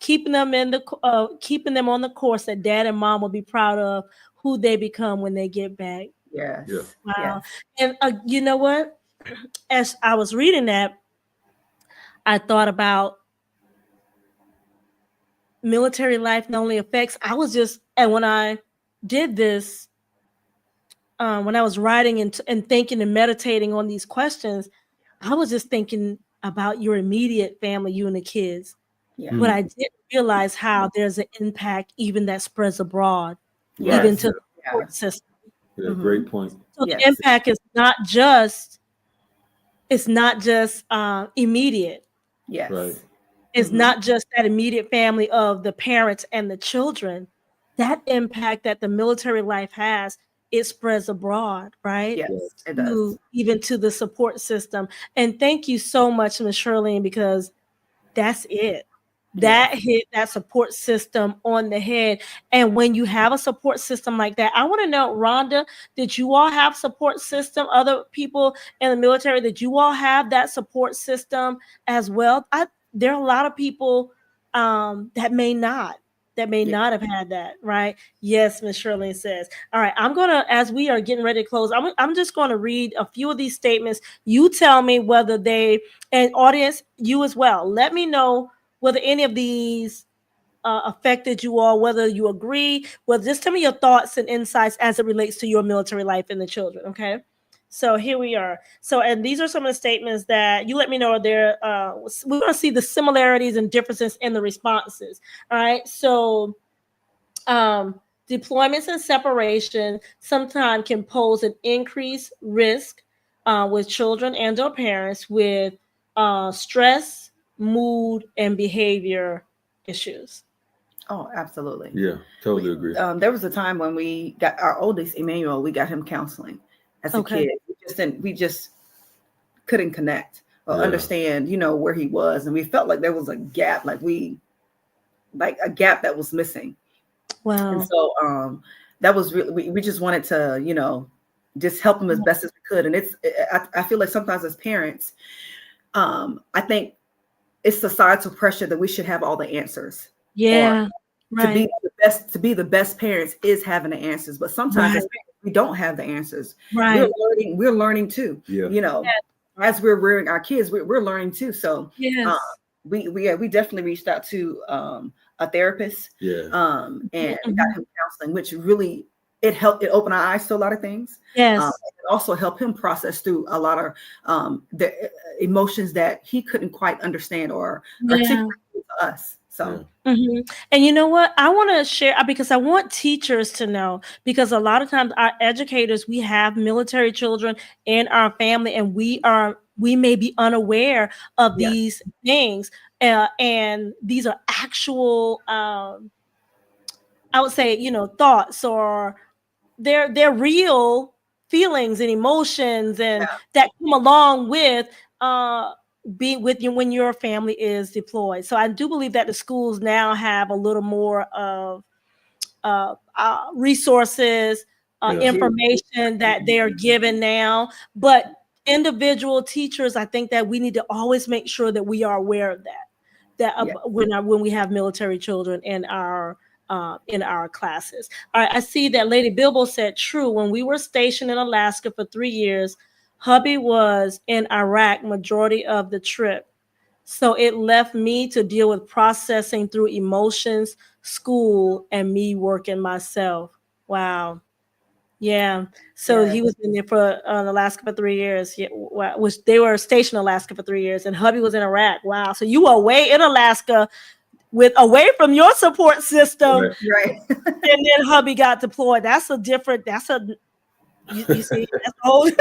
A: Keeping them on the course that dad and mom will be proud of who they become when they get back. Wow. And you know what? As I was reading that, I thought about military life not only affects. And when I did this, when I was writing and thinking and meditating on these questions, I was just thinking about your immediate family, you and the kids. But I didn't realize how there's an impact even that spreads abroad, even to the support system.
B: Great point.
A: So the impact is not just immediate. It's not just that immediate family of the parents and the children. That impact that the military life has, it spreads abroad, right?
C: It does.
A: Even to the support system. And thank you so much, Ms. Shirley, because that's it. That hit that support system on the head. And when you have a support system like that, I want to know, Rhonda, did you all have support system? Other people in the military, did you all have that support system as well? There are a lot of people that may not have had that, right? Yes, Ms. Shirley says. All right, I'm gonna, as we are getting ready to close, I'm just going to read a few of these statements. You tell me whether they, and audience, you as well, let me know whether any of these affected you all, whether you agree. Well, just tell me your thoughts and insights as it relates to your military life and the children, okay? So here we are. So, and these are some of the statements that you let me know are there. We're going to see the similarities and differences in the responses. All right. So deployments and separation sometimes can pose an increased risk with children and or parents with stress, mood, and behavior issues.
C: Oh, absolutely.
B: Yeah, totally agree.
C: There was a time when we got our oldest, Emmanuel, we got him counseling as a kid. We just couldn't connect or understand, where he was. And we felt like there was a gap, like a gap that was missing.
A: Wow.
C: And so that was really, we just wanted to, just help him as best as we could. And I feel like sometimes as parents, I think it's societal pressure that we should have all the answers.
A: Yeah. Right.
C: To be the best parents is having the answers, but sometimes as parents, we don't have the answers.
A: Right.
C: We're learning too.
B: Yeah.
C: As we're rearing our kids, we're learning too. So
A: yes.
C: We definitely reached out to a therapist.
B: And
C: got him counseling, which really it opened our eyes to a lot of things.
A: Yes.
C: It also helped him process through a lot of the emotions that he couldn't quite understand or articulate to us. So.
A: And you know what? I want to share because I want teachers to know, because a lot of times our educators, we have military children in our family, and we may be unaware of these things. And these are actual, I would say, thoughts, or they're real feelings and emotions and that come along with be with you when your family is deployed. So I do believe that the schools now have a little more of resources, information that they're given now. But individual teachers, I think that we need to always make sure that we are aware of when we have military children in our classes. All right, I see that Lady Bilbo said, true. When we were stationed in Alaska for 3 years, hubby was in Iraq majority of the trip. So it left me to deal with processing through emotions, school, and me working myself. Wow. Yeah. So he was in there for Alaska for 3 years. Yeah, which they were stationed in Alaska for 3 years, and hubby was in Iraq. Wow. So you were away in Alaska away from your support system.
C: Right.
A: And then hubby got deployed. You see, that's old.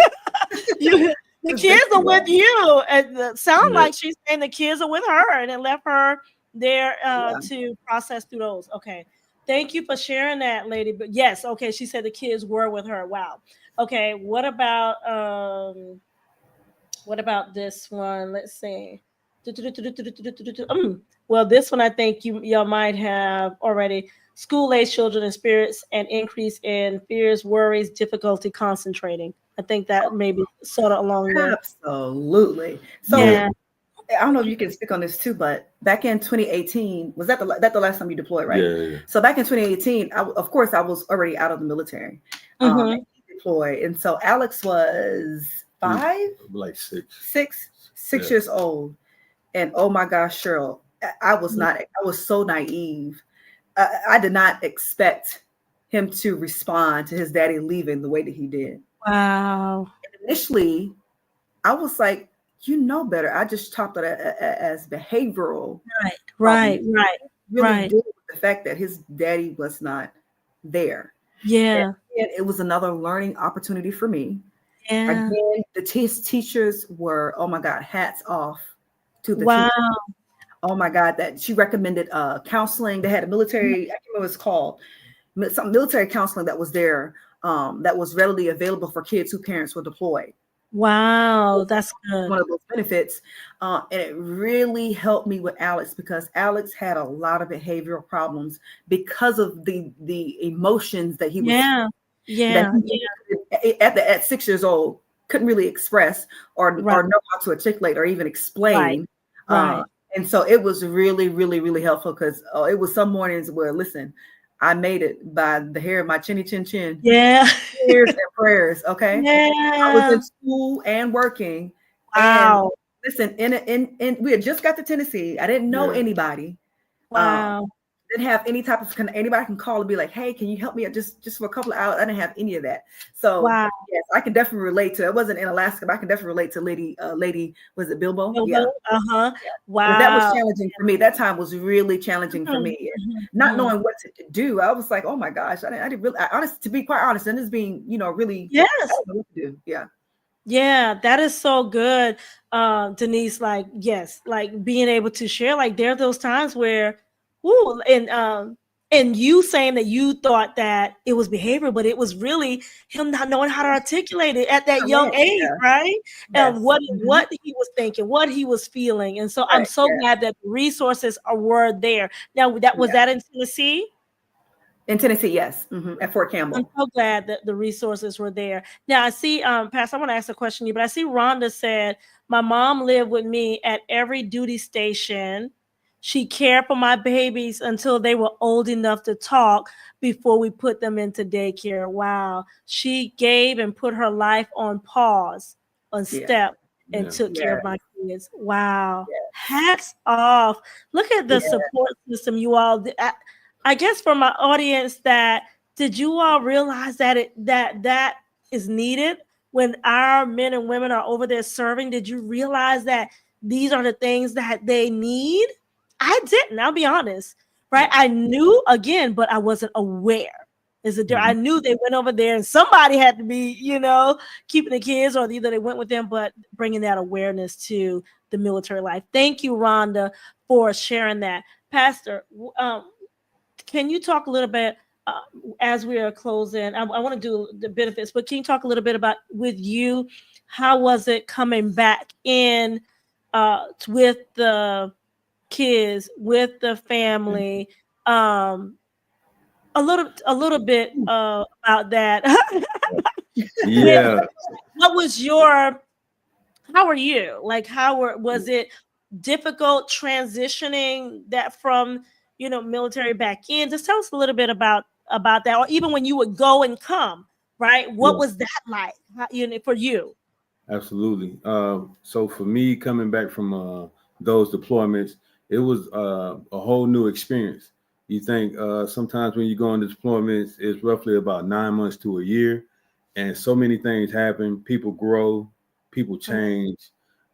A: The kids are with you. And sound like she's saying the kids are with her, and it left her there to process through those. Okay. Thank you for sharing that, lady. But yes, okay. She said the kids were with her. Wow. Okay. What about this one? Let's see. Well, this one I think y'all might have already. School-age children experience an increase in fears, worries, difficulty concentrating. I think that maybe sort of along there.
C: Absolutely. So I don't know if you can speak on this too, but back in 2018, was that the last time you deployed, right?
B: Yeah.
C: So back in 2018, of course, I was already out of the military, deployed, and so Alex was 5,
B: like
C: 6 years old, and oh my gosh, Cheryl, I was so naive. I did not expect him to respond to his daddy leaving the way that he did.
A: Wow.
C: And initially, I was like, better. I just chopped it as behavioral.
A: Right.
C: Really deal with the fact that his daddy was not there.
A: Yeah.
C: And it was another learning opportunity for me.
A: Yeah.
C: Again, his teachers were, oh my God, hats off to the
A: wow.
C: teachers. Oh my God, that she recommended counseling. They had a military, I can't remember what it's called, some military counseling that was there, that was readily available for kids whose parents were deployed.
A: Wow, that's good.
C: One of those benefits. And it really helped me with Alex, because Alex had a lot of behavioral problems because of the emotions that he was at 6 years old couldn't really express or know how to articulate or even explain.
A: Right.
C: And so it was really, really, really helpful, because it was some mornings where, listen, I made it by the hair of my chinny chin chin.
A: Yeah.
C: Tears and prayers. Okay.
A: Yeah.
C: I was in school and working.
A: Wow.
C: And listen, in we had just got to Tennessee. I didn't know anybody.
A: Wow.
C: Didn't have any type of anybody can call and be like, hey, can you help me out just for a couple of hours? I didn't have any of that. So
A: wow.
C: yes, I can definitely relate to it. I wasn't in Alaska, but I can definitely relate to lady, was it Bilbo?
A: Bilbo?
C: Yeah.
A: Uh-huh.
C: Yeah.
A: Wow.
C: That was challenging for me. That time was really challenging for me. Not knowing what to do. I was like, oh my gosh, I didn't really, to be quite honest, and this being, really,
A: yes.
C: I don't know what to do. Yeah.
A: Yeah, that is so good, Denise. Like, yes, like being able to share. Like, there are those times where, woo, and you saying that you thought that it was behavior, but it was really him not knowing how to articulate it at that young age,
C: yeah.
A: right?
C: Yes.
A: What he was thinking, what he was feeling, and so
C: Right.
A: I'm so glad that the resources were there. Now, that was that in Tennessee.
C: In Tennessee, yes, at Fort Campbell.
A: I'm so glad that the resources were there. Now I see, Pastor, I want to ask a question to you, but I see Rhonda said, my mom lived with me at every duty station. She cared for my babies until they were old enough to talk before we put them into daycare. Wow. She gave and put her life on pause, on step, and took care of my kids. Wow. Hats off. Look at the support system you all did. I guess for my audience, did you all realize that that is needed when our men and women are over there serving? Did you realize that these are the things that they need? I didn't. I'll be honest, right? I knew again, but I wasn't aware. I knew they went over there and somebody had to be, keeping the kids, or either they went with them, but bringing that awareness to the military life. Thank you, Rhonda, for sharing that. Pastor, can you talk a little bit as we are closing? I want to do the benefits, but can you talk a little bit about with you? How was it coming back in with the kids, with the family? A little bit about that.
B: Yeah.
A: What was your? How are you? Like, was it difficult transitioning that from military back in? Just tell us a little bit about that, or even when you would go and come, right? What was that like, for you?
B: Absolutely. So for me, coming back from those deployments, it was a whole new experience. You think sometimes when you go on deployments, it's roughly about 9 months to a year, and so many things happen. People grow, people change.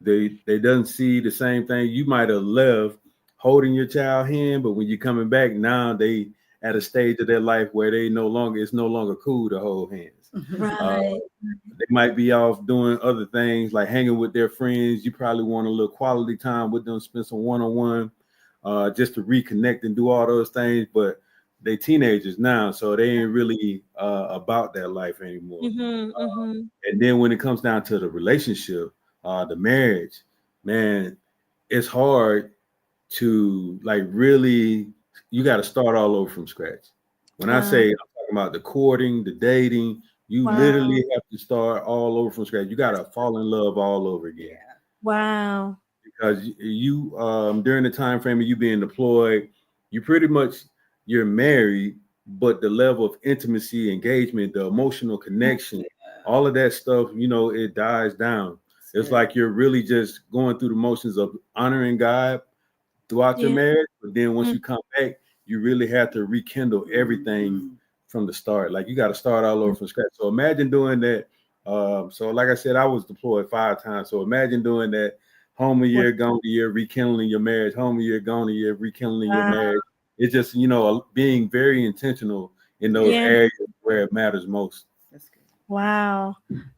B: They doesn't see the same thing. You might have left holding your child hand, but when you're coming back now, they at a stage of their life where it's no longer cool to hold hands.
A: Right.
B: They might be off doing other things like hanging with their friends. You probably want a little quality time with them, spend some one-on-one, just to reconnect and do all those things. But they teenagers now, so they ain't really about that life anymore. And then when it comes down to the relationship, the marriage, man, it's hard to really, you got to start all over from scratch. When I say, I'm talking about the courting, the dating, you literally have to start all over from scratch. You got to fall in love all over again.
A: Wow.
B: Because you during the time frame of you being deployed, you're married, but the level of intimacy, engagement, the emotional connection, all of that stuff, it dies down. It's like you're really just going through the motions of honoring God throughout your marriage, but then once you come back, you really have to rekindle everything from the start. Like, you got to start all over from scratch. So imagine doing that. So like I said, I was deployed 5 times. So imagine doing that, home a year, gone a year, rekindling your marriage, home a year, gone a year, rekindling your marriage. It's just, being very intentional in those areas where it matters most.
C: That's good.
A: Wow.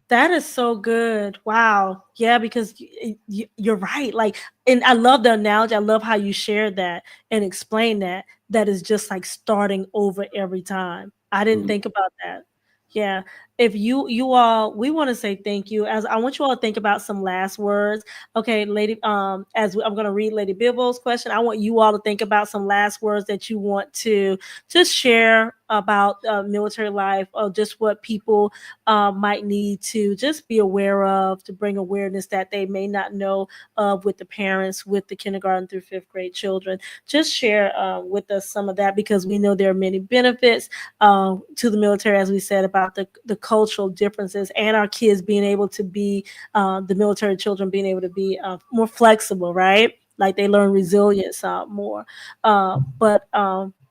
A: That is so good. Wow. Yeah, because you're right. Like, and I love the analogy. I love how you shared that and explained that. That is just like starting over every time. I didn't think about that. Yeah. If you all, we want to say thank you. As I want you all to think about some last words. Okay, lady. I'm going to read Lady Bilbo's question. I want you all to think about some last words that you want to just share about military life, or just what people might need to just be aware of, to bring awareness that they may not know of with the parents, with the kindergarten through 5th grade children. Just share with us some of that, because we know there are many benefits to the military, as we said, about the cultural differences, and our kids being able to be, the military children being able to be more flexible, right? Like, they learn resilience more.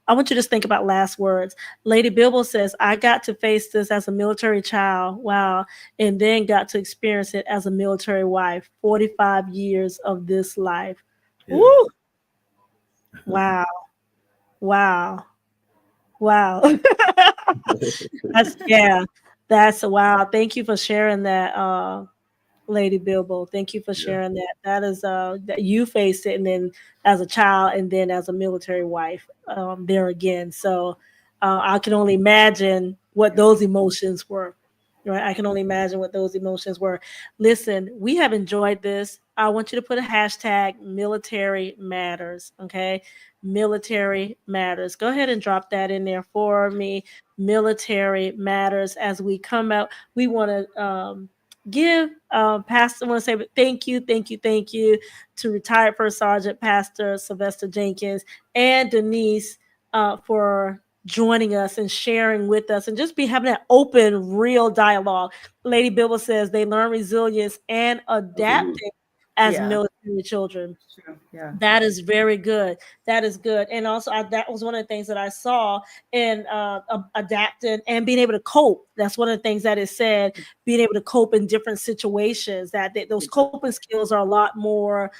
A: I want you to think about last words. Lady Bilbo says, I got to face this as a military child. Wow. And then got to experience it as a military wife. 45 years of this life.
B: Yeah.
A: Woo! Wow. Wow. Wow. That's wow. Thank you for sharing that, Lady Bilbo. Thank you for sharing that. That is that you faced it, and then as a child, and then as a military wife, there again. So I can only imagine what those emotions were. Right, I can only imagine what those emotions were. Listen, we have enjoyed this. I want you to put a hashtag military matters. Okay, military matters. Go ahead and drop that in there for me. Military matters. As we come out, we want to give Pastor, I want to say thank you to retired First Sergeant Pastor Sylvester Jenkins and Denise for joining us and sharing with us and just be having that open, real dialogue. Lady Bilbo says they learn resilience and adapting as military children.
C: Yeah.
A: That is very good. That is good. And also that was one of the things that I saw in adapting and being able to cope. That's one of the things that is said, being able to cope in different situations, that those coping skills are a lot more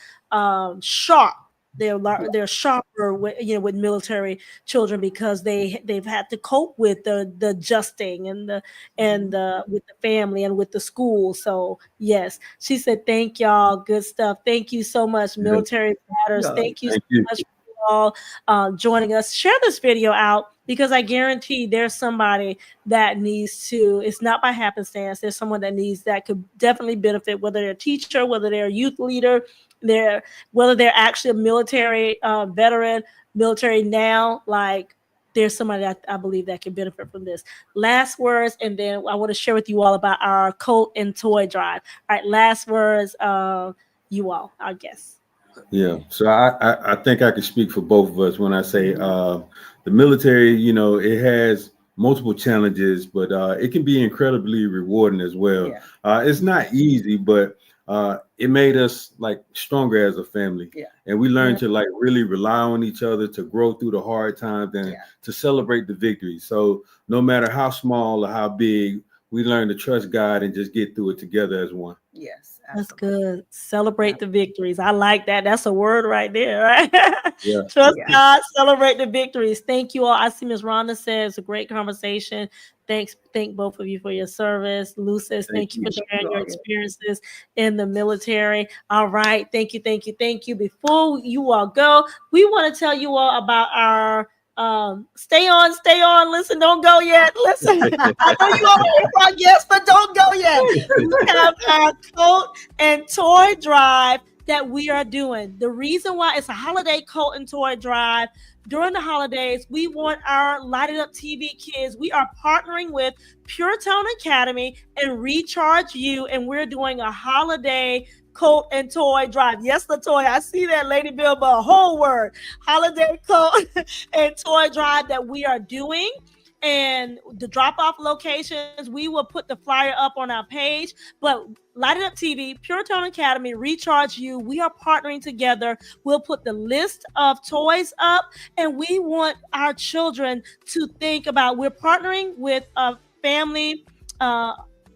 A: sharp. They're sharper with military children because they've had to cope with the adjusting and with the family and with the school. So yes, she said, thank y'all. Good stuff. Thank you so much. Military matters. Thank you so much for all joining us. Share this video out because I guarantee there's somebody that needs to. It's not by happenstance. There's someone that could definitely benefit, whether they're a teacher, whether they're a youth leader, whether they're actually a military veteran, military now, like there's somebody that I believe that can benefit from this. Last words, and then I want to share with you all about our coat and toy drive. All right, last words, you all, I guess.
B: Yeah, so I think I can speak for both of us when I say the military, it has multiple challenges, but it can be incredibly rewarding as well. It's not easy, but it made us like stronger as a family, and we learned to like really rely on each other to grow through the hard times and to celebrate the victories. So no matter how small or how big, we learn to trust God and just get through it together as one.
C: Yes.
A: Absolutely. That's good. Celebrate the victories. I like that. That's a word right there, right? Trust God, celebrate the victories. Thank you all. I see Ms. Rhonda says it's a great conversation. Thank both of you for your service. Lou says, thank you for sharing your experiences in the military. All right. Thank you. Before you all go, we want to tell you all about our stay on. Listen, don't go yet. Listen, I know you all are yes, but don't go yet. We have our coat and toy drive that we are doing. The reason why it's a holiday coat and toy drive during the holidays, we want our Lighted Up TV kids. We are partnering with Pure Tone Academy and Recharge You, and we're doing a holiday coat and toy drive. Yes, the toy. I see that, Lady Bilbo, a whole word. Holiday coat and toy drive that we are doing. And the drop-off locations, we will put the flyer up on our page. But Lighted Up TV, Pure Tone Academy, Recharge You, we are partnering together. We'll put the list of toys up, and we want our children to think about, we're partnering with a family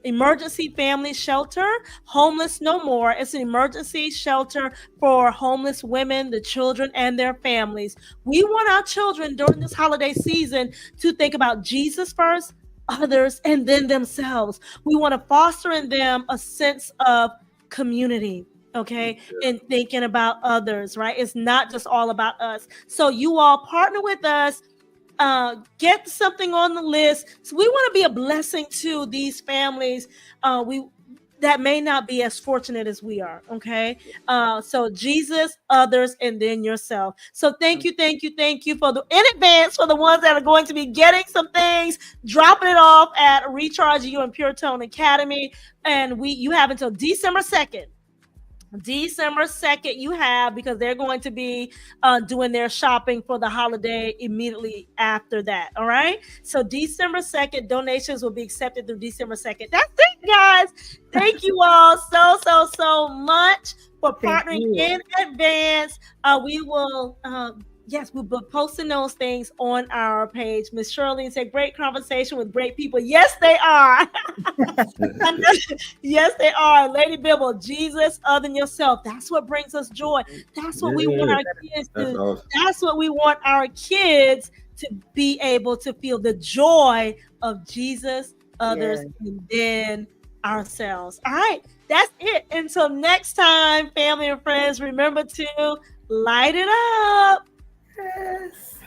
A: emergency family shelter, Homeless No More. It's an emergency shelter for homeless women, the children, and their families. We want our children during this holiday season to think about Jesus first, others, and then themselves. We want to foster in them a sense of community. Okay. And thinking about others, right? It's not just all about us. So you all partner with us. Get something on the list. So we want to be a blessing to these families that may not be as fortunate as we are. Okay. So Jesus, others, and then yourself. So thank you for in advance for the ones that are going to be getting some things, dropping it off at Recharge You and Pure Tone Academy. And you have until December 2nd. December 2nd you have, because they're going to be doing their shopping for the holiday immediately after that. All right. So December 2nd, donations will be accepted through December 2nd. That's it, guys. Thank you all so much for partnering in advance. We will Yes, we'll be posting those things on our page. Miss Shirley said, great conversation with great people. Yes, they are. Yes, they are. Lady Bibble, Jesus other than yourself. That's what brings us joy. That's what we want our kids to.
B: Awesome.
A: That's what we want our kids to be able to feel, the joy of Jesus, others, and then ourselves. All right, that's it. Until next time, family and friends, remember to light it up.
C: Yes.